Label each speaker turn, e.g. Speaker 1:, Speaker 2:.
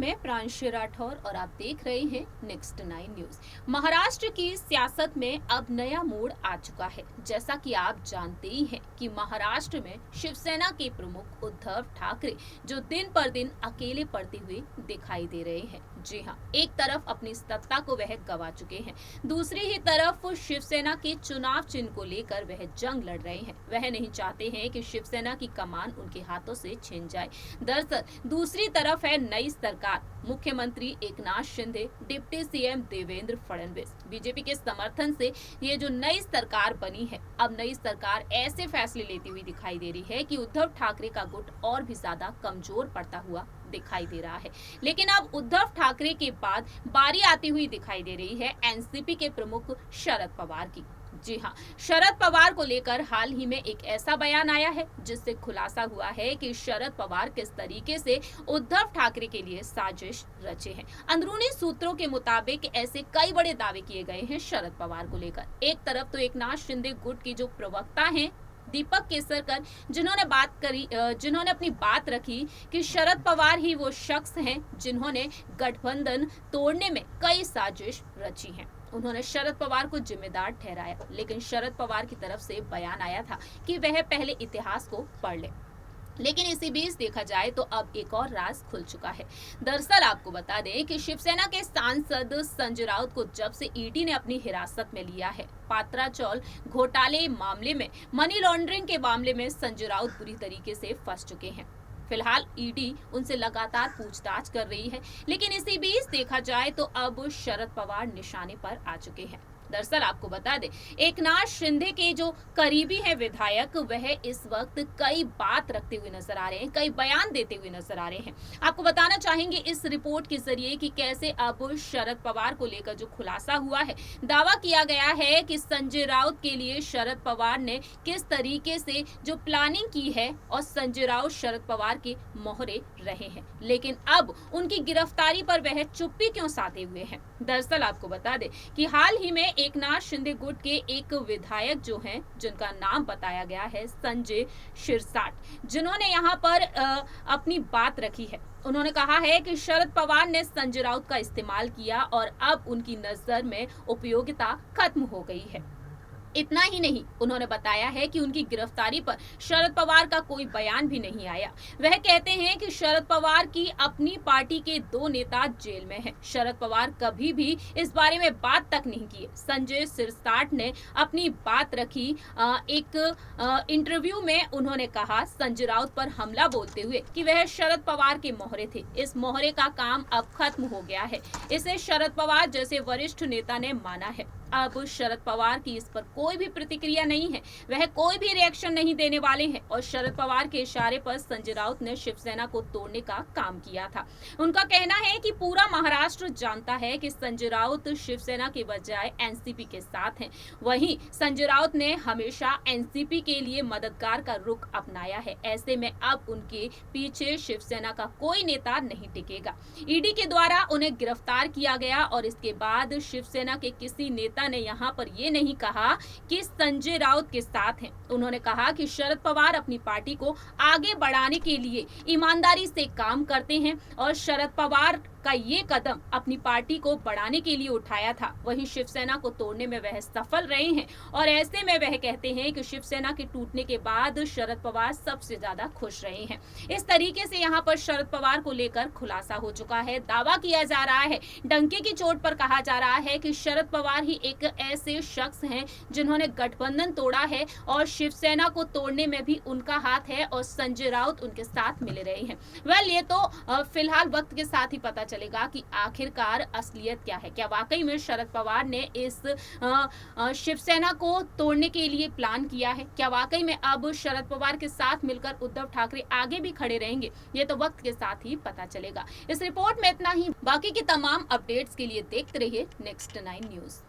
Speaker 1: मैं प्रांशु राठौर और आप देख रहे हैं नेक्स्ट 9 न्यूज। महाराष्ट्र की सियासत में अब नया मोड़ आ चुका है। जैसा कि आप जानते ही हैं कि महाराष्ट्र में शिवसेना के प्रमुख उद्धव ठाकरे जो दिन पर दिन अकेले पड़ते हुए दिखाई दे रहे हैं। जी हां, एक तरफ अपनी सत्ता को वह गंवा चुके हैं, दूसरी ही तरफ शिवसेना के चुनाव चिन्ह को लेकर वह जंग लड़ रहे हैं। वह नहीं चाहते हैं कि शिवसेना की कमान उनके हाथों से छिन जाए। दरअसल दूसरी तरफ है नई सरकार, मुख्यमंत्री Eknath Shinde, deputy CM Devendra Fadnavis. BJP के समर्थन से ये जो नई सरकार बनी है, अब नई सरकार ऐसे फैसले लेती हुई दिखाई दे रही है कि उद्धव ठाकरे का गुट और भी ज्यादा कमजोर पड़ता हुआ दिखाई दे रहा है। लेकिन अब उद्धव ठाकरे के बाद बारी आती हुई दिखाई दे रही है एनसीपी के प्रमुख शरद पवार की। जी हां, शरद पवार को लेकर हाल ही में एक ऐसा बयान आया है जिससे खुलासा हुआ है कि शरद पवार किस तरीके से उद्धव ठाकरे के लिए साजिश रचे हैं। अंदरूनी सूत्रों के मुताबिक ऐसे कई बड़े दावे किए गए हैं शरद पवार को लेकर। एक तरफ तो एकनाथ शिंदे गुट की जो प्रवक्ता हैं दीपक केसरकर, जिन्होंने अपनी बात रखी कि शरद पवार ही वो शख्स हैं जिन्होंने गठबंधन तोड़ने में कई साजिश रची हैं। उन्होंने शरद पवार को जिम्मेदार ठहराया, लेकिन शरद पवार की तरफ से बयान आया था कि वह पहले इतिहास को पढ़ ले। लेकिन इसी बीच देखा जाए तो अब एक और राज खुल चुका है। दरअसल आपको बता दें कि शिवसेना के सांसद संजय राउत को जब से ईडी ने अपनी हिरासत में लिया है, पात्राचौल घोटाले मामले में, मनी लॉन्ड्रिंग के मामले में संजय राउत बुरी तरीके से फंस चुके हैं। फिलहाल ईडी उनसे लगातार पूछताछ कर रही है, लेकिन इसी बीच देखा जाए तो अब शरद पवार निशाने पर आ चुके हैं। दरअसल आपको बता दें, एकनाथ शिंदे के जो करीबी हैं विधायक, वह इस वक्त कई बात रखते हुए नजर आ रहे हैं, कई बयान देते हुए नजर आ रहे हैं। आपको बताना चाहेंगे इस रिपोर्ट के जरिए कि कैसे अब शरद पवार को लेकर जो खुलासा हुआ है, दावा किया गया है कि संजय राउत के लिए शरद पवार ने किस तरीके से जो प्लानिंग की है और संजय राउत शरद पवार के मोहरे रहे हैं। लेकिन अब उनकी गिरफ्तारी पर वह चुप्पी क्यों साधे हुए हैं? दरअसल आपको बता दें कि हाल ही में एकनाथ शिंदे गुट के एक विधायक जो हैं, जिनका नाम बताया गया है संजय शिरसाट, जिन्होंने यहाँ पर अपनी बात रखी है। उन्होंने कहा है कि शरद पवार ने संजय राउत का इस्तेमाल किया और अब उनकी नजर में उपयोगिता खत्म हो गई है। इतना ही नहीं, उन्होंने बताया है कि उनकी गिरफ्तारी पर शरद पवार का कोई बयान भी नहीं आया। वह कहते हैं कि शरद पवार की अपनी पार्टी के 2 नेता जेल में हैं। शरद पवार कभी भी इस बारे में बात तक नहीं की। संजय सिरसाट ने अपनी बात रखी एक इंटरव्यू में। उन्होंने कहा संजय राउत पर हमला बोलते हुए कि वह शरद पवार के मोहरे थे। इस मोहरे का काम अब खत्म हो गया है, इसे शरद पवार जैसे वरिष्ठ नेता ने माना है। अब शरद पवार की इस पर कोई भी प्रतिक्रिया नहीं है, वह कोई भी रिएक्शन नहीं देने वाले हैं और शरद पवार के इशारे पर संजय राउत ने शिवसेना को तोड़ने का काम किया था। उनका कहना है कि पूरा महाराष्ट्र जानता है कि संजय राउत शिवसेना के बजाय एनसीपी के साथ हैं। वहीं संजय राउत ने हमेशा एनसीपी के लिए मददगार का रुख अपनाया है। ऐसे में अब उनके पीछे शिवसेना का कोई नेता नहीं टिकेगा। ईडी के द्वारा उन्हें गिरफ्तार किया गया और इसके बाद शिवसेना के किसी नेता ने यहाँ पर ये नहीं कहा कि संजय राउत के साथ हैं। उन्होंने कहा कि शरद पवार अपनी पार्टी को आगे बढ़ाने के लिए ईमानदारी से काम करते हैं और शरद पवार का ये कदम अपनी पार्टी को बढ़ाने के लिए उठाया था। वहीं शिवसेना को तोड़ने में वह सफल रहे हैं और ऐसे में वह कहते हैं कि शिवसेना के टूटने के बाद शरद पवार सबसे ज्यादा खुश रहे हैं। इस तरीके से यहाँ पर शरद पवार को लेकर खुलासा हो चुका है। दावा किया जा रहा है, डंके की चोट पर कहा जा रहा है कि शरद पवार ही एक ऐसे शख्स हैं जिन्होंने गठबंधन तोड़ा है और शिवसेना को तोड़ने में भी उनका हाथ है और संजय राउत उनके साथ मिले रहे हैं। वेल, ये तो फिलहाल वक्त के साथ ही पता चलेगा कि आखिरकार असलियत क्या है। क्या वाकई में शरद पवार ने इस शिवसेना को तोड़ने के लिए प्लान किया है? क्या वाकई में अब शरद पवार के साथ मिलकर उद्धव ठाकरे आगे भी खड़े रहेंगे? ये तो वक्त के साथ ही पता चलेगा। इस रिपोर्ट में इतना ही। बाकी की तमाम अपडेट्स के लिए देखते रहिए नेक्स्ट 9 न्यूज।